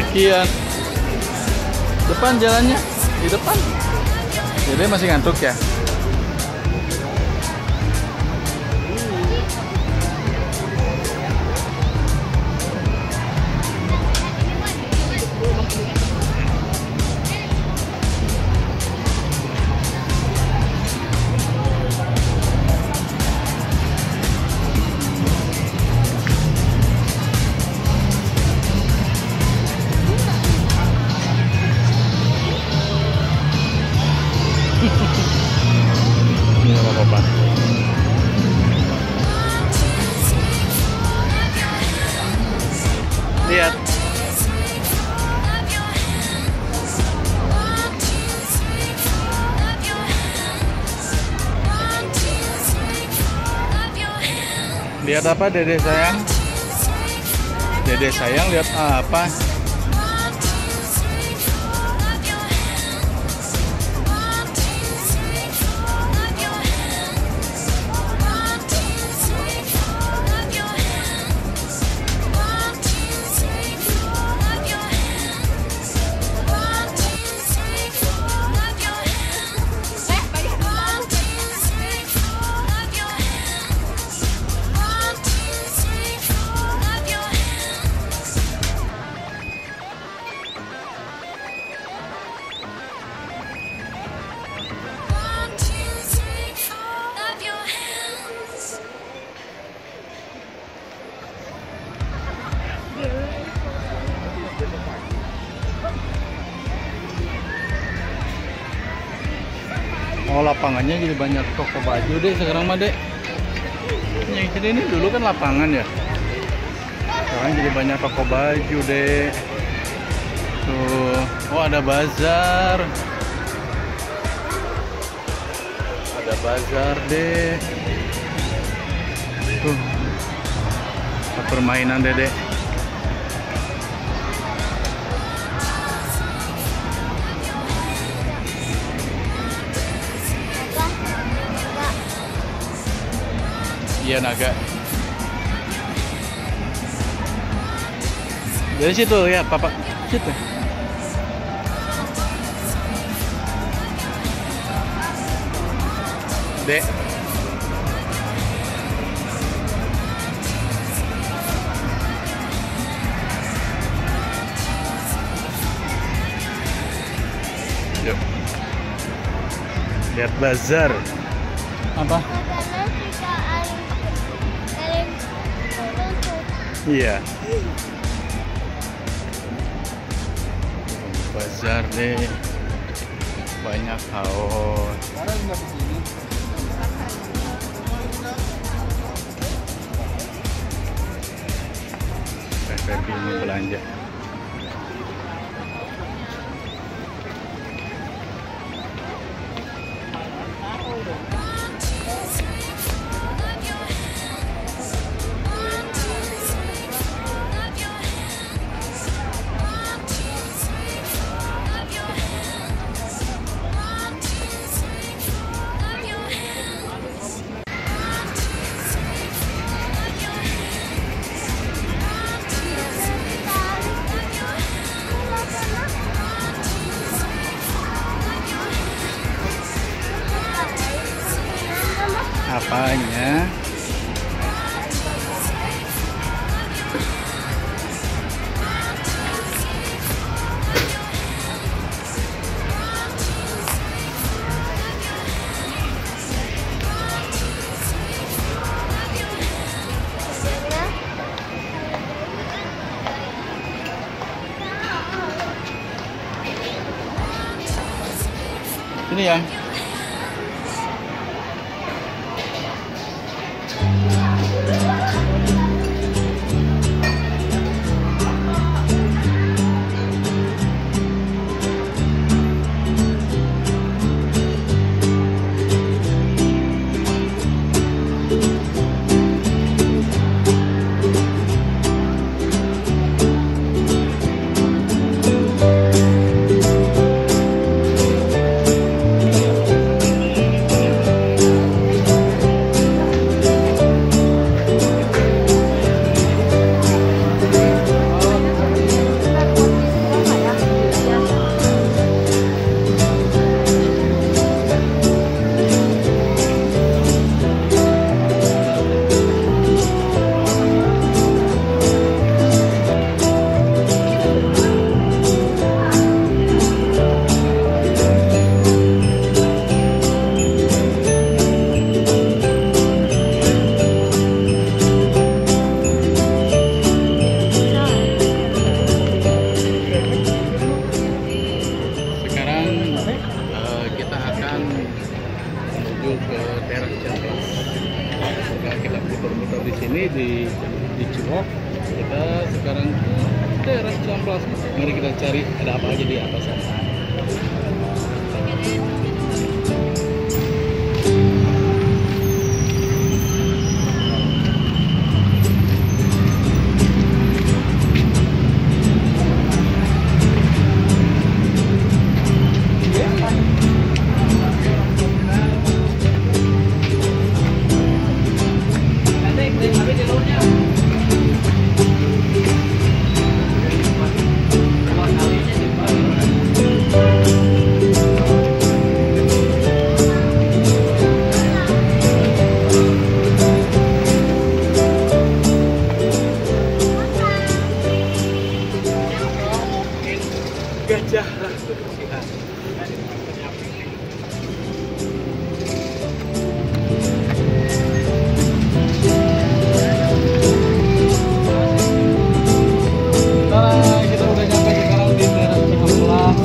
Iya. Depan jalannya, di depan. Jadi masih ngantuk ya? Ini nggak apa-apa. Lihat. Lihat apa, Dede sayang? Dede sayang lihat apa? Oh, lapangannya jadi banyak toko baju deh sekarang mah deh. Yang ini dulu kan lapangan ya. Sekarang jadi banyak toko baju deh. Tuh, oh ada bazar. Ada bazar deh. Tuh, permainan dede. Iya naga. Dari situ ya, Papa. Situ. Dek. Yuk. Lihat bazar. Apa? Iya. Bazar deh. Banyak kaos. Pepe ini belanja. Apanya? Ini ya. Ciwalk. Kita sekarang ke Teras Cihampelas. Mari kita cari ada apa aja di atas sana. Gajah. Nah, kita udah nyampe sekarang di Teras Cihampelas.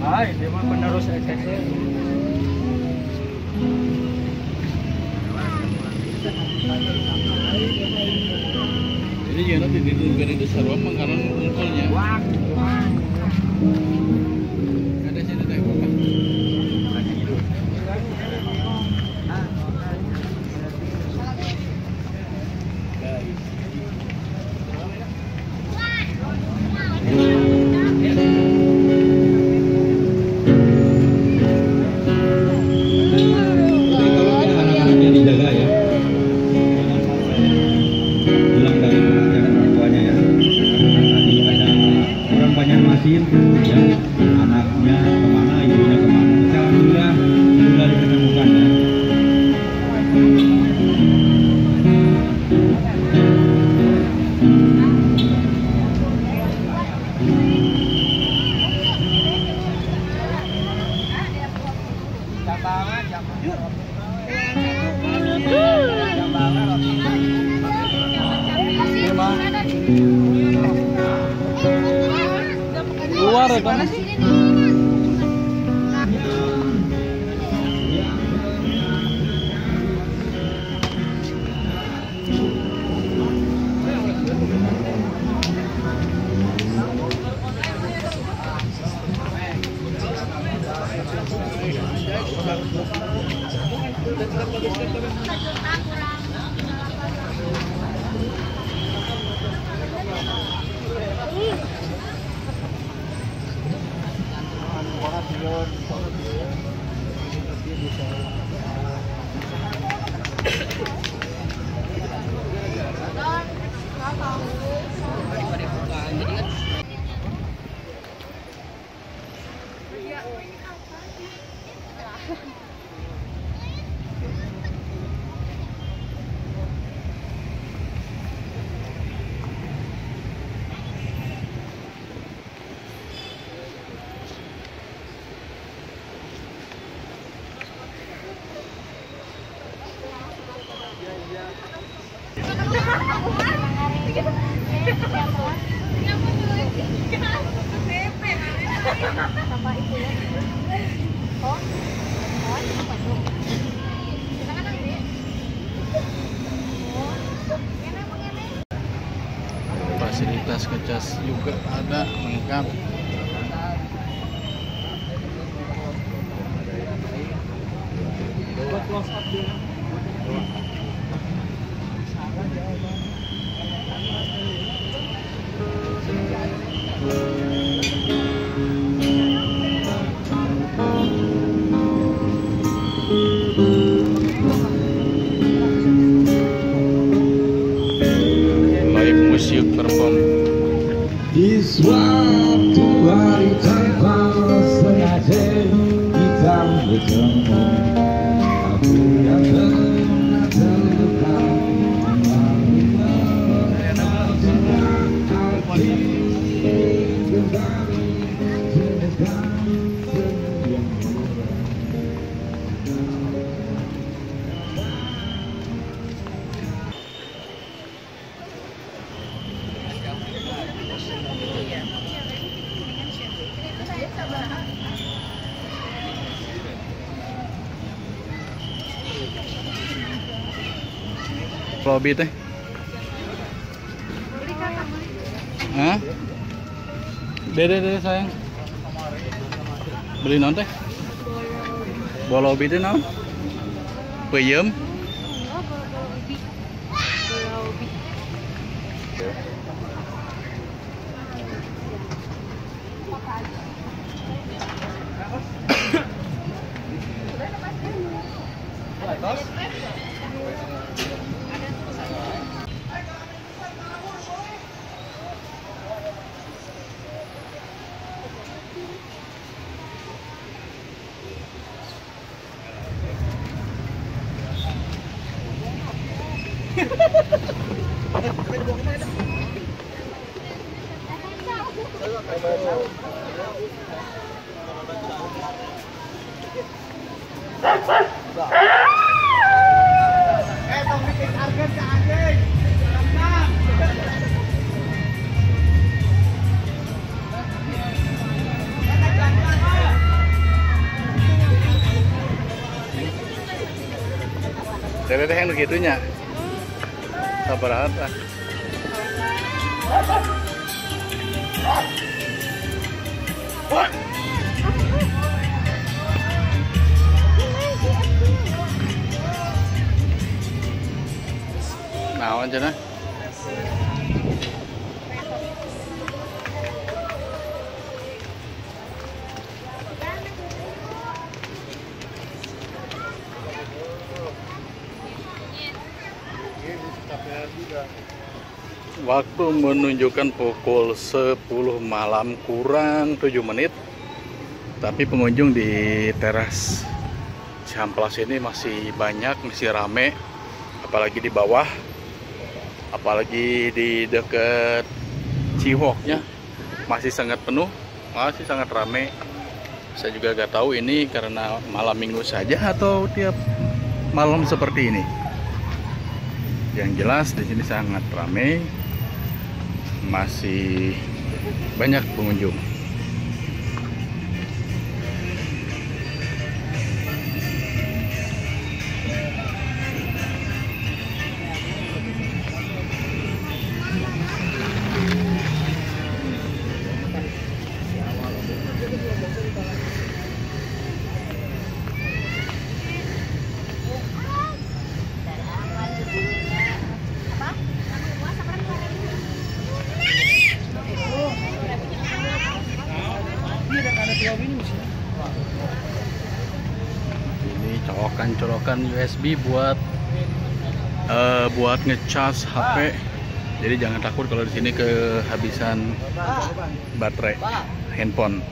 Hai, dia mah penerus SSC. Jadi jangan di negara itu sarwa makanan mengkolnya. Ada sini teh apa? Ya, anaknya kemana, ibunya kemana. Alhamdulillah sudah ditemukan ya. Keluar ya kan? Fasilitas ngecas juga ada lengkap. Buat close up dulu. bertemu. Aku yang pernah terluka kembali lobby teh. Hah? Dede sayang. Beli non teh? Bolobi teh non? Peuyeum. Dede yang begitunya. Sabar lah. Naon cenah? Waktu menunjukkan pukul 10 malam kurang 7 menit. Tapi pengunjung di teras Cihampelas ini masih banyak, masih rame. Apalagi di bawah, apalagi di dekat Ciwalknya masih sangat penuh, masih sangat rame. Saya juga gak tahu ini karena malam minggu saja atau tiap malam seperti ini. Yang jelas di sini sangat ramai, masih banyak pengunjung. Ini colokan USB buat ngecas HP. Jadi jangan takut kalau di sini kehabisan baterai handphone.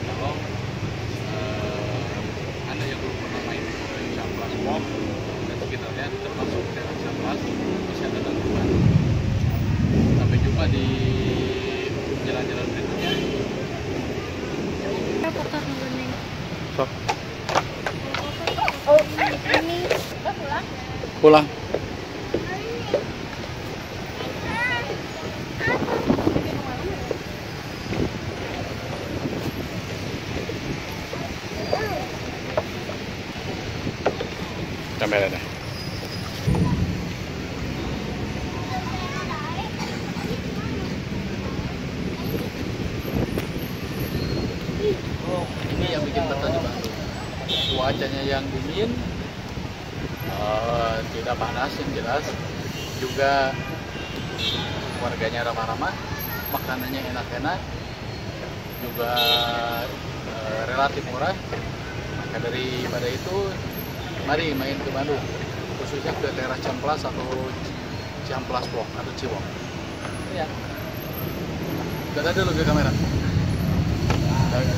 kalau Anda yang belum pernah main ke Cihampelas Walk dan sekitarnya termasuk Teras Cihampelas bisa datang ke Bandung. Sampai jumpa di jalan-jalan berikutnya. Foto dulu nih. Sok. Ini udah pulang. Pulang. Kamera deh. Oh, ini yang bikin betah di Bandung. Cuacanya yang dingin, tidak panas yang jelas, juga warganya ramah-ramah, makanannya enak-enak, juga relatif murah. Maka daripada itu, mari main ke Bandung, khususnya ke Teras Cihampelas atau Cihampelas Walk atau Ciwalk. Ya. Dadah dulu ke kamera. Dadah.